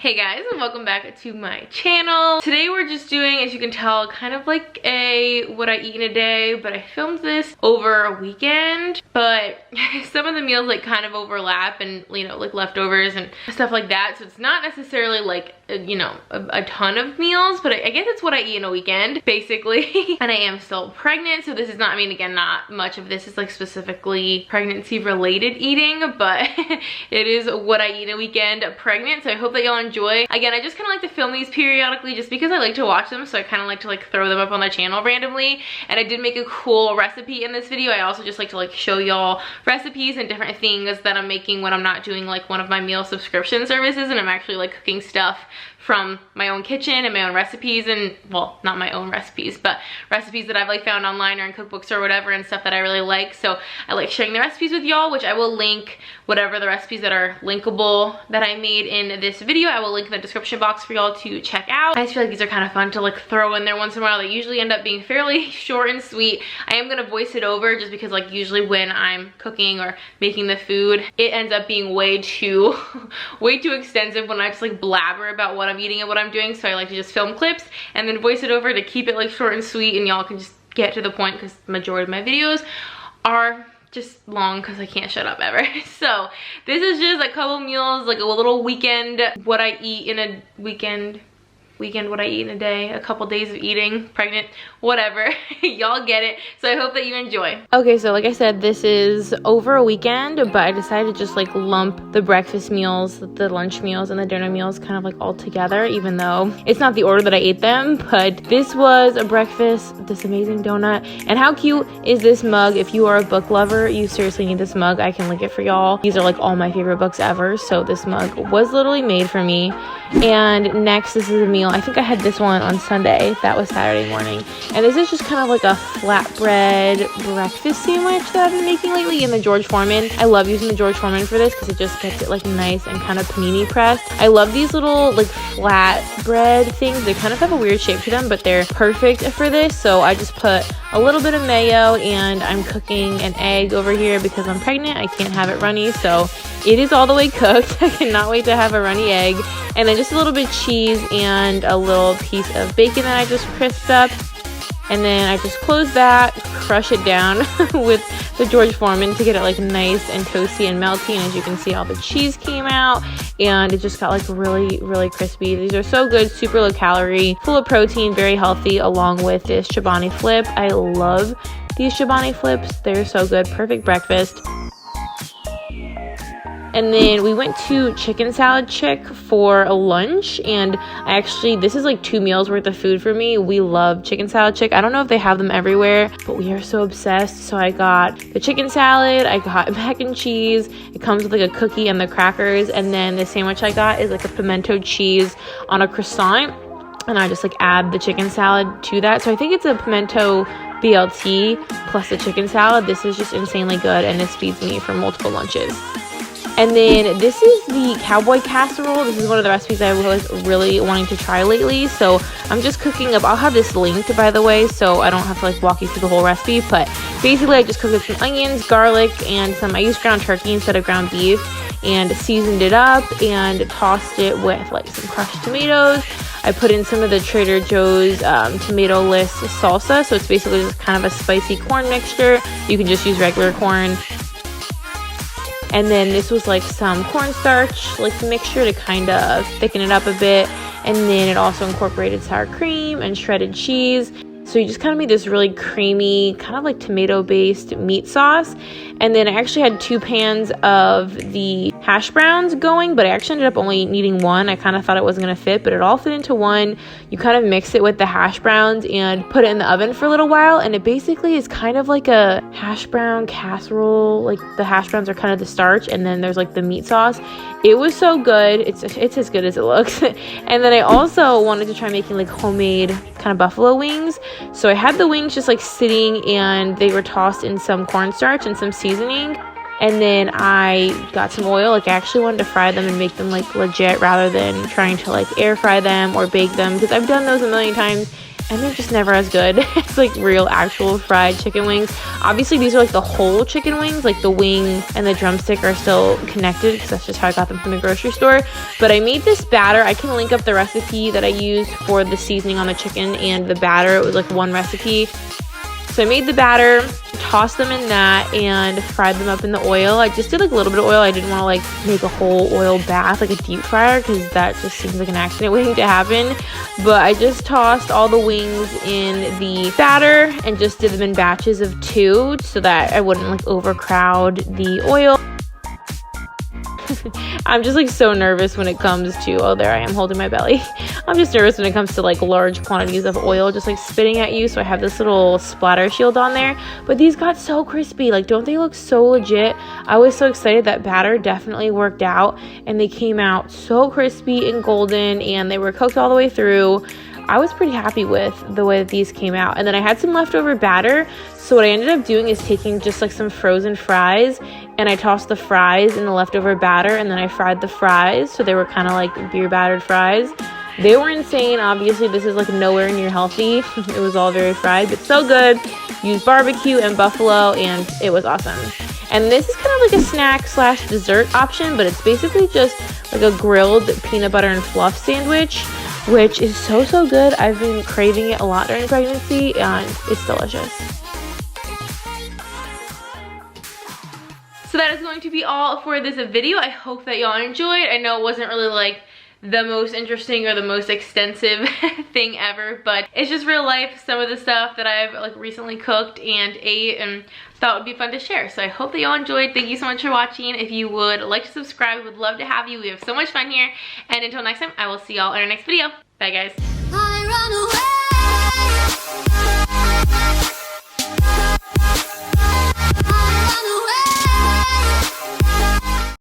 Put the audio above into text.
Hey guys, and welcome back to my channel. Today we're just doing, as you can tell, kind of like a what I eat in a day, but I filmed this over a weekend, but some of the meals like kind of overlap and, you know, like leftovers and stuff like that. So it's not necessarily like, you know, a ton of meals, but I guess it's what I eat in a weekend, basically. And I am still pregnant, so this is not, I mean, again, not much of this is like specifically pregnancy related eating, but it is what I eat in a weekend pregnant. So I hope that y'all enjoy. Again, I just kind of like to film these periodically just because I like to watch them, so I kind of like to like throw them up on the channel randomly. And I did make a cool recipe in this video. I also just like to like show y'all recipes and different things that I'm making when I'm not doing like one of my meal subscription services and I'm actually like cooking stuff from my own kitchen and my own recipes, and well, not my own recipes, but recipes that I've like found online or in cookbooks or whatever, and stuff that I really like. So I like sharing the recipes with y'all, which I will link whatever the recipes that are linkable that I made in this video. I will link in the description box for y'all to check out. I just feel like these are kind of fun to like throw in there once in a while. They usually end up being fairly short and sweet. I am gonna voice it over just because like usually when I'm cooking or making the food, it ends up being way too extensive when I just like blabber about what I'm eating and what I'm doing. So I like to just film clips and then voice it over to keep it like short and sweet, and y'all can just get to the point because the majority of my videos are just long because I can't shut up ever. So this is just a couple meals, like a little weekend, what I eat in a weekend, what I eat in a day, a couple days of eating, pregnant, whatever. Y'all get it. So I hope that you enjoy. Okay, so like I said, this is over a weekend, but I decided to just like lump the breakfast meals, the lunch meals, and the dinner meals kind of like all together, even though it's not the order that I ate them. But this was a breakfast, this amazing donut. And how cute is this mug? If you are a book lover, you seriously need this mug. I can link it for y'all. These are like all my favorite books ever. So this mug was literally made for me. And next, this is a meal. I think I had this one on Sunday. That was Saturday morning. And this is just kind of like a flatbread breakfast sandwich that I've been making lately in the George Foreman. I love using the George Foreman for this because it just gets it like nice and kind of panini pressed. I love these little like flatbread things. They kind of have a weird shape to them, but they're perfect for this. So I just put a little bit of mayo, and I'm cooking an egg over here because I'm pregnant. I can't have it runny, so it is all the way cooked. I cannot wait to have a runny egg. And then just a little bit of cheese and a little piece of bacon that I just crisped up. And then I just close that, crush it down with the George Foreman to get it like nice and toasty and melty. And as you can see, all the cheese came out and it just got like really crispy. These are so good, super low calorie, full of protein, very healthy, along with this Chobani flip. I love these Chobani flips. They're so good. Perfect breakfast. And then we went to Chicken Salad Chick for a lunch, and this is like 2 meals worth of food for me. We love Chicken Salad Chick. I don't know if they have them everywhere, but we are so obsessed. So I got the chicken salad, I got mac and cheese. It comes with like a cookie and the crackers, and then the sandwich I got is like a pimento cheese on a croissant, and I just like add the chicken salad to that. So I think it's a pimento BLT plus the chicken salad. This is just insanely good, and this feeds me for multiple lunches. And then this is the cowboy casserole. This is one of the recipes I was really wanting to try lately. So I'm just cooking up. I'll have this linked, by the way, so I don't have to like walk you through the whole recipe. But basically I just cooked up some onions, garlic, and I used ground turkey instead of ground beef, and seasoned it up and tossed it with like some crushed tomatoes. I put in some of the Trader Joe's tomato-less salsa. So it's basically just kind of a spicy corn mixture. You can just use regular corn. And then this was like some cornstarch like mixture to kind of thicken it up a bit. And then it also incorporated sour cream and shredded cheese. So you just kind of made this really creamy, kind of like tomato-based meat sauce. And then I actually had 2 pans of the hash browns going, but I actually ended up only needing 1. I kind of thought it wasn't going to fit, but it all fit into 1. You kind of mix it with the hash browns and put it in the oven for a little while. And it basically is kind of like a hash brown casserole. Like the hash browns are kind of the starch, and then there's like the meat sauce. It was so good. It's as good as it looks. And then I also wanted to try making like homemade kind of buffalo wings. So I had the wings just like sitting, and they were tossed in some cornstarch and some seasoning. And then I got some oil. Like I actually wanted to fry them and make them like legit rather than trying to like air fry them or bake them, because I've done those a million times and they're just never as good as like real actual fried chicken wings. Obviously these are like the whole chicken wings, like the wing and the drumstick are still connected because that's just how I got them from the grocery store. But I made this batter. I can link up the recipe that I used for the seasoning on the chicken and the batter. It was like one recipe. So I made the batter, tossed them in that, and fried them up in the oil. I just did like a little bit of oil. I didn't want to like make a whole oil bath like a deep fryer because that just seems like an accident waiting to happen. But I just tossed all the wings in the batter and just did them in batches of 2 so that I wouldn't like overcrowd the oil. I'm just like so nervous when it comes to, oh there I am holding my belly. I'm just nervous when it comes to like large quantities of oil just like spitting at you, so I have this little splatter shield on there. But these got so crispy, like don't they look so legit? I was so excited. That batter definitely worked out and they came out so crispy and golden and they were cooked all the way through. I was pretty happy with the way that these came out. And then I had some leftover batter, so what I ended up doing is taking just like some frozen fries and I tossed the fries in the leftover batter and then I fried the fries, so they were kind of like beer battered fries. They were insane. Obviously this is like nowhere near healthy. It was all very fried, but so good. Used barbecue and buffalo and it was awesome. And this is kind of like a snack slash dessert option, but it's basically just like a grilled peanut butter and fluff sandwich, which is so good. I've been craving it a lot during pregnancy and it's delicious. So that is going to be all for this video. I hope that y'all enjoyed. I know it wasn't really like the most interesting or the most extensive thing ever, but it's just real life, some of the stuff that I've like recently cooked and ate and thought would be fun to share. So I hope that y'all enjoyed. Thank you so much for watching. If you would like to subscribe, we would love to have you. We have so much fun here, and until next time, I will see y'all in our next video. Bye guys.